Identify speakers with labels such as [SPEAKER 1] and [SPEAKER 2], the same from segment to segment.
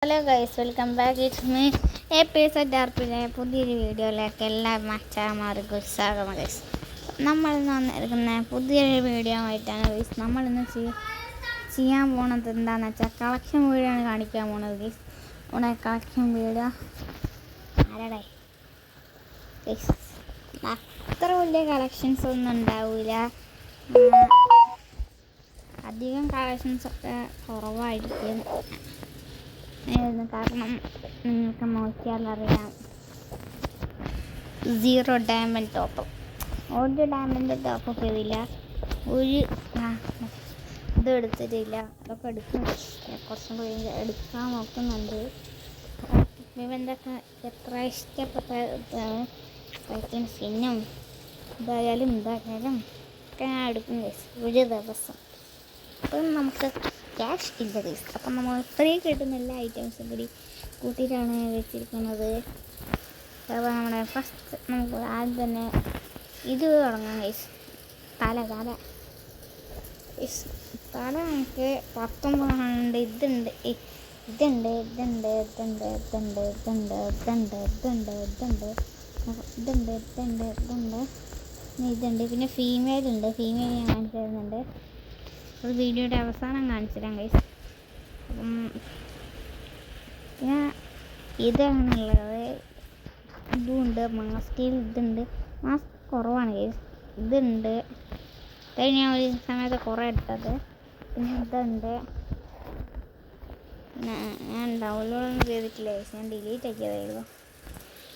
[SPEAKER 1] Hello guys, welcome back. It's me episode ആർപ്പിലെ പുതിയൊരു വീഡിയോയിലേക്ക് എല്ലാ മച്ചാമാർക്കും സ്വാഗതം ഗൈസ്. നമ്മളിന്ന് വന്നിരിക്കുന്ന പുതിയൊരു വീഡിയോ ആയിട്ടാണ് ഗൈസ്. നമ്മളിന്ന് ചെയ്യാൻ പോണത് എന്താണെന്ന് വെച്ചാൽ കളക്ഷൻ വീഡിയോ ആണ് കാണിക്കാൻ പോണത് ഗൈസ്. ഇവിടെ കളക്ഷൻ വീഡിയോ ആരടെ ഗൈസ് അത്ര വലിയ കളക്ഷൻസ് ഒന്നും ഉണ്ടാവില്ല, അധികം കളക്ഷൻസൊക്കെ കുറവായിരിക്കും. കാരണം നിങ്ങൾക്ക് നോക്കിയാൽ അറിയാം, 0 ഡയമണ്ട് ടോപ്പ്, ഒരു ഡയമണ്ട് ടോപ്പൊക്കെ ഇതില്ല, ഒരു ഇത് എടുത്തിട്ടില്ല. അതൊക്കെ എടുക്കും, കുറച്ചും കൂടി എടുക്കാൻ നോക്കുന്നുണ്ട്. ഇവൻ്റെയൊക്കെ എത്ര ഇഷ്ടപ്പെട്ട സ്കിന്നും ഇതായാലും ഒക്കെ ഞാൻ എടുക്കും ഒരു ദിവസം. അപ്പം നമുക്ക് ക്യാഷ് ഇല്ല ഗൈസ്. അപ്പം നമ്മൾ ഫ്രീ കിട്ടുന്ന എല്ലാ ഐറ്റംസും കൂടി കൂട്ടിയിട്ടാണ് വെച്ചിരിക്കുന്നത്. അപ്പോൾ നമ്മുടെ ഫസ്റ്റ് നമുക്ക് ആദ്യം തന്നെ ഇത് തുടങ്ങാം ഗൈസ്. തല നമുക്ക് 19 ഇതുണ്ട്. പിന്നെ ഫീമെയിൽ ഉണ്ട്. ഫീമെയിൽ ഞാൻ കാണിച്ചു തരുന്നുണ്ട്, ഒരു വീഡിയോയുടെ അവസാനം കാണിച്ചു തരാം ഗൈസ്. അപ്പം പിന്നെ ഇതാണുള്ളത്, ഇതുണ്ട്, മാസ്കിൽ ഇതുണ്ട്. മാസ്ക് കുറവാണ് ഗൈസ്, ഇതുണ്ട്. ഇതാണ് ഞാൻ ഒരു സമയത്ത് കുറേ എടുത്തത്. പിന്നെ ഇതുണ്ട്, ഞാൻ ഡൗൺലോഡൊന്നും ചെയ്തിട്ടില്ല ഗൈസ്, ഞാൻ ഡിലീറ്റ് ആക്കിയതായിരുന്നു.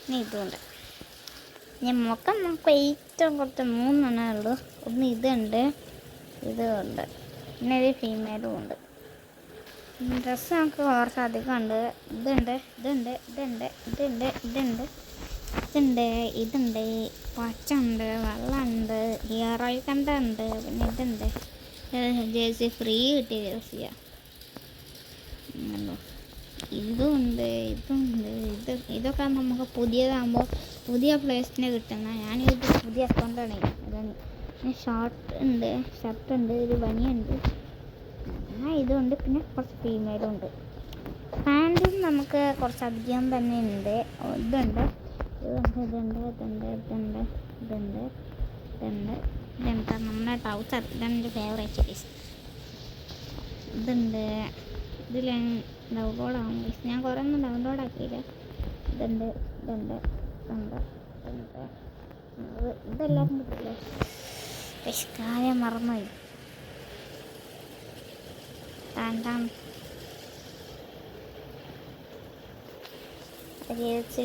[SPEAKER 1] പിന്നെ ഇതുണ്ട്. ഞാൻ മുഖം നമുക്ക് ഏറ്റവും കുറച്ച് 3 ഉള്ളൂ. ഒന്ന് ഇതുണ്ട്, ഇതുണ്ട്, പിന്നെ ഒരു ഫീമെയിലും ഉണ്ട്. ഡ്രസ്സ് നമുക്ക് കുറച്ച് അധികം ഉണ്ട്. ഇതുണ്ട്, പച്ച ഉണ്ട്, വെള്ളമുണ്ട്, ഹെയർ ഓയിൽ കണ്ട ഉണ്ട്. പിന്നെ ഇതുണ്ട്, ജേഴ്സി ഫ്രീ കിട്ടിയ ജേഴ്സിയാണ്. ഇതുണ്ട്. ഇതൊക്കെ നമുക്ക് പുതിയതാകുമ്പോൾ പുതിയ പ്ലേസിന് കിട്ടുന്ന. ഞാനിത് പുതിയ അക്കൗണ്ടാണ്. അതാണ്. പിന്നെ ഷർട്ട് ഉണ്ട്, ഒരു ബനിയുണ്ട്, ഇതുണ്ട്. പിന്നെ കുറച്ച് ഫീമെയിലും ഉണ്ട്. പാൻറ്റും നമുക്ക് കുറച്ചധികം തന്നെ ഉണ്ട്. ഇതുണ്ട്, നമ്മുടെ ട്രൗസർ, ഇതാണ് എൻ്റെ ഫേവറേറ്റ് പീസ്. ഇതുണ്ട്, ഇതിൽ ഡൗൺലോഡ് ആവും. ഞാൻ കുറേ ഒന്നും ഡൗൺലോഡ് ആക്കിയില്ല. ഇതെല്ലാവരും കിട്ടില്ലേ? കാര്യം മറന്നുപോയി.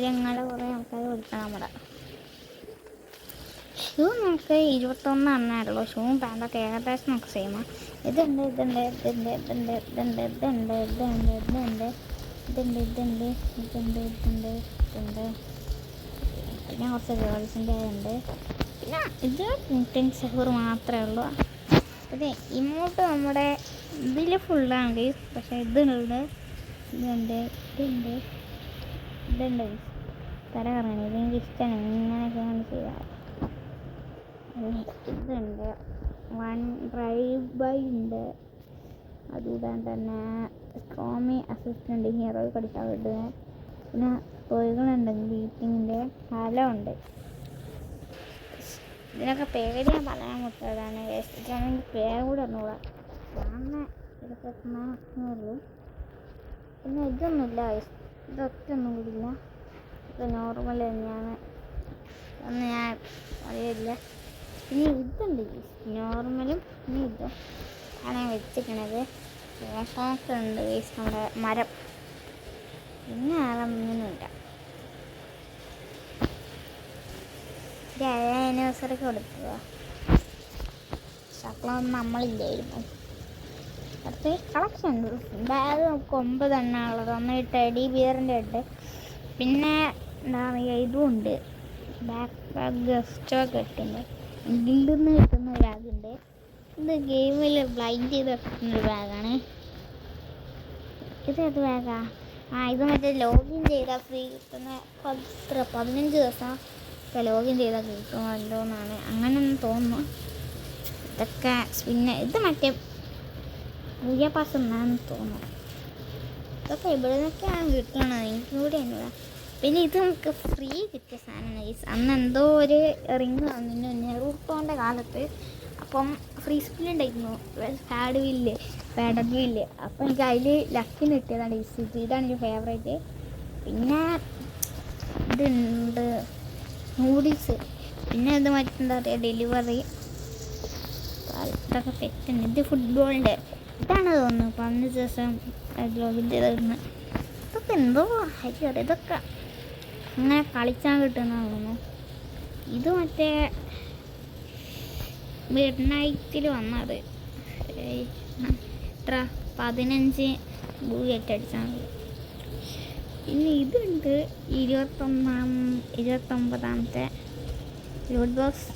[SPEAKER 1] ഞങ്ങളെ കുറേ ആൾക്കാർ കൊടുക്കണം. നമ്മുടെ ഷൂ നമുക്ക് 21 ഉള്ളൂ. ഷൂവും പാൻറ്റൊക്കെ ഏകദേശം നമുക്ക് സെയിമാണ്. ഇതുണ്ട്. പിന്നെ കുറച്ച് ഗേൾസിൻ്റെ ഉണ്ട്. പിന്നെ ഇത് സെഹൂർ മാത്രമേ ഉള്ളൂ. പിന്നെ ഇങ്ങോട്ട് നമ്മുടെ ഇതിൽ ഫുള്ളാണ് ഗൈസ്. പക്ഷേ ഇതുണ്ട് തല കറങ്ങണേ, ഇതെനിക്ക് ഇഷ്ടമാണ്. ഇങ്ങനെയൊക്കെയാണ് ചെയ്യാറ്. ഇതുണ്ട്, 1 ഡ്രൈവ് ബൈ ഉണ്ട്. അതുകൂടാൻ തന്നെ സ്ട്രോമി അസിസ്റ്റൻ്റ് ഹീറോ പഠിക്കാൻ വിടുക. പിന്നെ ടോയ്കളുണ്ട്, ബീറ്റിങ്ങിൻ്റെ ഉണ്ട്. ഇതിനൊക്കെ പേര് ഞാൻ പറയാൻ മുട്ടതാണ്. ഇതാണെങ്കിൽ പേര് കൂടെ ഒന്നുകൂടെ ഇതൊക്കെ ഉള്ളൂ. പിന്നെ ഇതൊന്നുമില്ല, ഇതൊറ്റൊന്നും കൂടി ഇല്ല. ഇത് നോർമൽ തന്നെയാണ്, ഒന്നും ഞാൻ അറിയില്ല. പിന്നെ ഇതുണ്ട് നോർമലും. പിന്നെ ഇതും ആണ് വെച്ചിരിക്കണത്. ഉണ്ട് വേസ്റ്റ് നമ്മുടെ മരം. പിന്നെ ആളൊന്നുമില്ല. ആനിവേഴ്സറിക്ക് കൊടുത്തതാ. ഷക്കളൊന്നും നമ്മളില്ലായിരുന്നു. അടുത്ത കളക്ഷൻ ബാഗ് നമുക്ക് 9 ഉള്ളത്. ഒന്ന് ടെഡി ബിയറിൻ്റെ ഉണ്ട്. പിന്നെ എന്താ പറയുക, ഇതും ഉണ്ട്, ബാഗ് ഗസ്റ്റൊക്കെ കിട്ടുന്നത്. ഗിൽഡിൽ നിന്ന് കിട്ടുന്ന ഒരു ബാഗുണ്ട്. ഇത് ഗെയിമിൽ ബ്ലൈൻഡ് ചെയ്ത് വെക്കുന്നൊരു ബാഗാണ്. ഇതേത് ബാഗാ? ഇത് മറ്റേ ലോഗിൻ ചെയ്താൽ ഫ്രീ കിട്ടുന്ന 15 ദിവസം ഒക്കെ ലോഗിൻ ചെയ്താൽ കിട്ടുമല്ലോ എന്നാണ്, അങ്ങനെയൊന്നും തോന്നുന്നു. ഇതൊക്കെ പിന്നെ ഇത് മറ്റേ പൂജ പാസ് എന്നാന്ന് തോന്നുന്നു. ഇതൊക്കെ ഇവിടെ നിന്നൊക്കെയാണ് കിട്ടണത്, എനിക്ക് കൂടി എന്നതാ. പിന്നെ ഇത് നമുക്ക് ഫ്രീ കിട്ടിയ സാധനമാണ്. അന്ന് എന്തോ ഒരു റിങ് വന്നിരുന്നു നെറൂട്ടോൻ്റെ കാലത്ത്. അപ്പം ഫ്രീ സ്പിൻ ഉണ്ടായിരുന്നു, പാഡഡ് വില്ല്. അപ്പം എനിക്ക് അതിൽ ലക്കിന് കിട്ടിയതാണ് ഇതാണ് എൻ്റെ ഫേവറേറ്റ്. പിന്നെ ഇതുണ്ട് നൂഡിൽസ്, പിന്നെ ഇത് മറ്റെന്താ പറയുക ഡെലിവറി, ഇതൊക്കെ പെറ്റുണ്ട്. ഇത് ഫുട്ബോളിൻ്റെ ഇതാണ് തോന്നുന്നു, 15 ദിവസം ഗ്ലോബിൻ്റെ ഇതൊന്ന് ഇതൊക്കെ എന്തോ ഹരിയറിയാം. ഇതൊക്കെ അങ്ങനെ കളിച്ചാൽ കിട്ടുന്ന തോന്നുന്നു. ഇത് മറ്റേ മിഡ് നൈറ്റിൽ വന്നത് എത്ര 15 ബൂഗറ്റ് അടിച്ചാൽ മതി. പിന്നെ ഇതുണ്ട് 29ാമത്തെ ലൂട്ട് ബോക്സ്.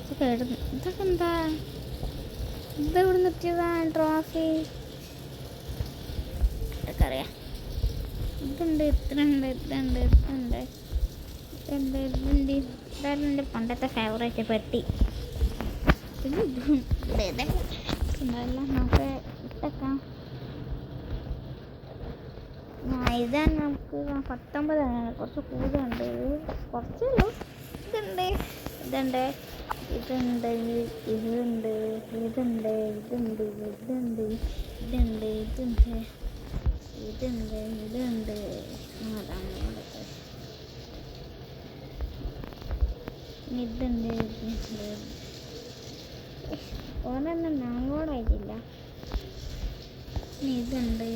[SPEAKER 1] ഇതൊക്കെ എന്താ, ഇതെവിടെ നിർത്തിയതാണ് ട്രോഫി, ഇതൊക്കെ അറിയാം. ഇതുണ്ട്, ഇതുണ്ട് ഇതാണ് എൻ്റെ പണ്ടത്തെ ഫേവറേറ്റ് പെട്ടി. ഇതെല്ലാം നമുക്ക് ഇട്ടേക്കാം. ഇതാണ് നമുക്ക് 19 കുറച്ച് കൂടുതലുണ്ട്, കുറച്ചേ ഉള്ളൂ. ഇതുണ്ട് ഇതുണ്ട് ഇതുണ്ട് ഇതുണ്ട് ഇതുണ്ട് ഇതുണ്ട് ഇതുണ്ട് ഇതുണ്ട് ഇതുണ്ട് ഇതുണ്ട് ഇതുണ്ട് അതാണ് ഇതുണ്ട് ഇതുണ്ട്. ഓരോന്നും ഡൗൺലോഡായിട്ടില്ല. ഇതുണ്ട്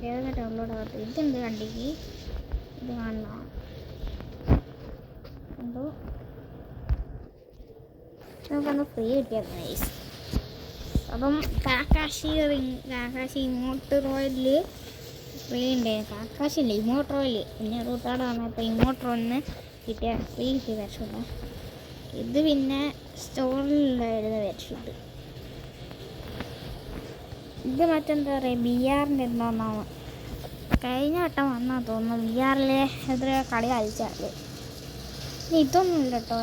[SPEAKER 1] ഏതൊക്കെ ഡൗൺലോഡ് ആകാത്ത. ഇതുണ്ട് കണ്ടിക്ക്, ഇത് കാണണം എന്തോ നമുക്കൊന്ന് ഫ്രീ കിട്ടിയത് നൈസ്. അപ്പം കാക്കാശി ഇമോട്ട് റോയലിൽ ഫ്രീ ഉണ്ടായിരുന്നു. കാക്കാശില്ല ഇമോട്ട് റോയൽ, പിന്നെ റൂട്ടാട് വന്നപ്പോൾ ഇമോട്ട് റോയിന് കിട്ടിയ ഫ്രീ കിട്ടിയ വെർഷൂട്ട്. ഇത് പിന്നെ സ്റ്റോറിലുണ്ടായിരുന്ന വെർഷൂട്ട്. ഇത് മറ്റെന്താ പറയുക BRൻ്റെ എന്തോന്നാണ് കഴിഞ്ഞ വട്ടം വന്നാൽ തോന്നുന്നു. BRലെ എത്ര കളി കളിച്ചാൽ. ഇതൊന്നും ഇല്ല കേട്ടോ,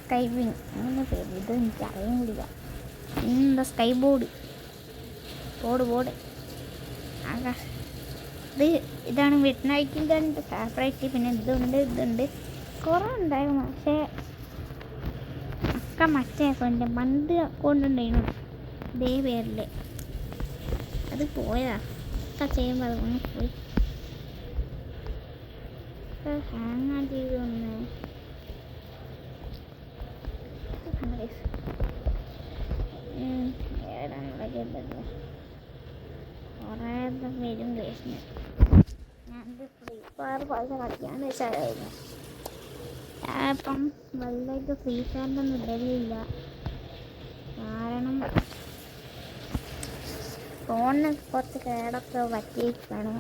[SPEAKER 1] സ്കൈവിങ് അങ്ങനെ പേര്. ഇത് എനിക്ക് അറിയാൻ കൂടില്ല. എന്താ സ്കൈ ബോർഡ് ഇതാണ് മിഡ് നൈറ്റിൻ്റെ എൻ്റെ ഫേവറേറ്റ്. പിന്നെ ഇതുണ്ട് കുറേ ഉണ്ടായിരുന്നു, പക്ഷേ ഒക്കെ മറ്റേ അക്കൗണ്ട് പണ്ട് അക്കൗണ്ടുണ്ടായിരുന്നു ഇതേ പേരിൽ, അത് പോയതാ. ഒക്കെ ചെയ്യുമ്പോൾ അതൊന്ന് പോയി ഹാങ്ങാ ചെയ്ത് വന്നേ. കുറേ വരും കേസിന്. ഞാനിത് ഫ്രീ ഫയർ പൈസ കളിക്കാന്ന് വെച്ചാലായിരുന്നു. ഇപ്പം വലുതായിട്ട് ഫ്രീ ഫയറിൻ്റെ ഒന്നും ഇടലില്ല, കാരണം ഫോണിന് കുറച്ച് കേടൊക്കെ പറ്റിയിരിക്കുകയാണ്.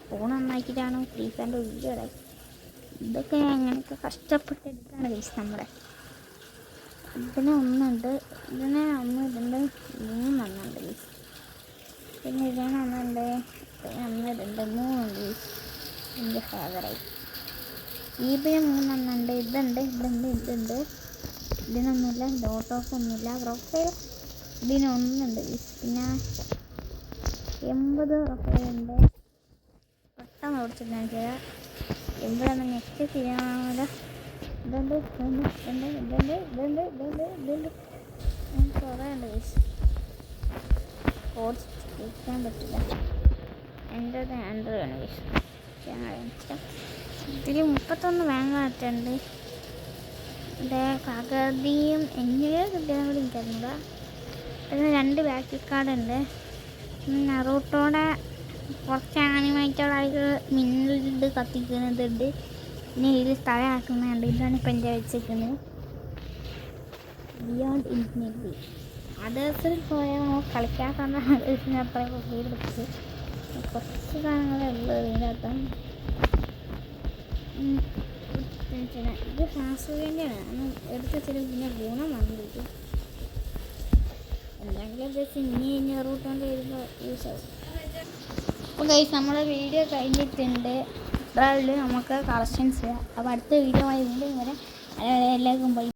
[SPEAKER 1] ഫോൺ നന്നാക്കിയിട്ടാണ് ഫ്രീ ഫയറിൻ്റെ വീഡിയോ ഇടായി. ഇതൊക്കെ അങ്ങനെയൊക്കെ കഷ്ടപ്പെട്ടെടുത്താണ് ഗൈസ് നമ്മുടെ. ഇതിന് 1 ഉണ്ട്, ഇതിന് 1 ഇതുണ്ട്, 3 ഗൈസ്. പിന്നെ ഇതിന് 1 ഉണ്ട്, 1 ഇതുണ്ട്, 3 ഉണ്ട് ഗൈസ്. എൻ്റെ ഫേവറേറ്റ് ഇതിന് 3 ഉണ്ട്. ഇതുണ്ട് ഇതിനൊന്നുമില്ല, ഡോട്ടോക്കൊന്നുമില്ല. പ്രൊഫൈൽ ഇതിന് 1 ഉണ്ട് ഗൈസ്. പിന്നെ 80 പ്രൊഫൈലുണ്ട്. പെട്ടെന്ന് ഓടിച്ചിട്ടാണ് ചെയ്യാം. എവിടെയാണ് നെക്സ്റ്റ് ചെയ്യാമല്ലോ. ഇതുണ്ട് കുറേ ഉണ്ട് ഗൈസ്. ഓടിക്കാൻ പറ്റില്ല. എൻ്റെ ആൻഡ്രോയിഡ് ആണ് ഗൈസ്. ഇതിൽ 31 വാങ്ങാറ്റുണ്ട്. ഇവിടെ പകുതിയും എങ്ങനെയോ കിട്ടിയതും കൂടി എനിക്കറിയില്ല. പിന്നെ 2 ബാക്ക് കാർഡുണ്ട്. നറൂട്ടോടെ കുറച്ച് ആനിമേറ്റഡായിട്ട് മിന്നലിട്ട് കത്തിക്കുന്നതുണ്ട്. പിന്നെ ഇതിൽ സ്ഥലമാക്കുന്നുണ്ട്. ഇതാണ് ഇപ്പം എൻ്റെ വെച്ചിരിക്കുന്നത്. ബിയോണ്ട് ഇൻഫിനിറ്റി അതേഴ്സിൽ പോയാൽ നമുക്ക് കളിക്കാത്ത അതേഴ്സിന് അത്രയും ഫീൽ പിടിച്ച് കുറച്ച് സാധനങ്ങളേ ഉള്ളൂ ഇതിനകത്ത്. ഇത് ശാസ്ത്രീയൻ്റെയാണ്, അന്ന് എടുത്ത് വെച്ചാൽ പിന്നെ ഗുണം വന്നിരിക്കും. എന്തെങ്കിലും ജസ്റ്റ് ഇനി റൂട്ടുകൊണ്ട് വരുമ്പോൾ യൂസ് ആവും. അപ്പോൾ ഗൈസ് നമ്മുടെ വീഡിയോ കഴിഞ്ഞിട്ടുണ്ട്. ഇത്രയുള്ളൂ നമുക്ക് കളക്ഷൻസ് ചെയ്യാം. അപ്പോൾ അടുത്ത വീഡിയോ ആയി വീണ്ടും വരെ എല്ലാവർക്കും പോയി.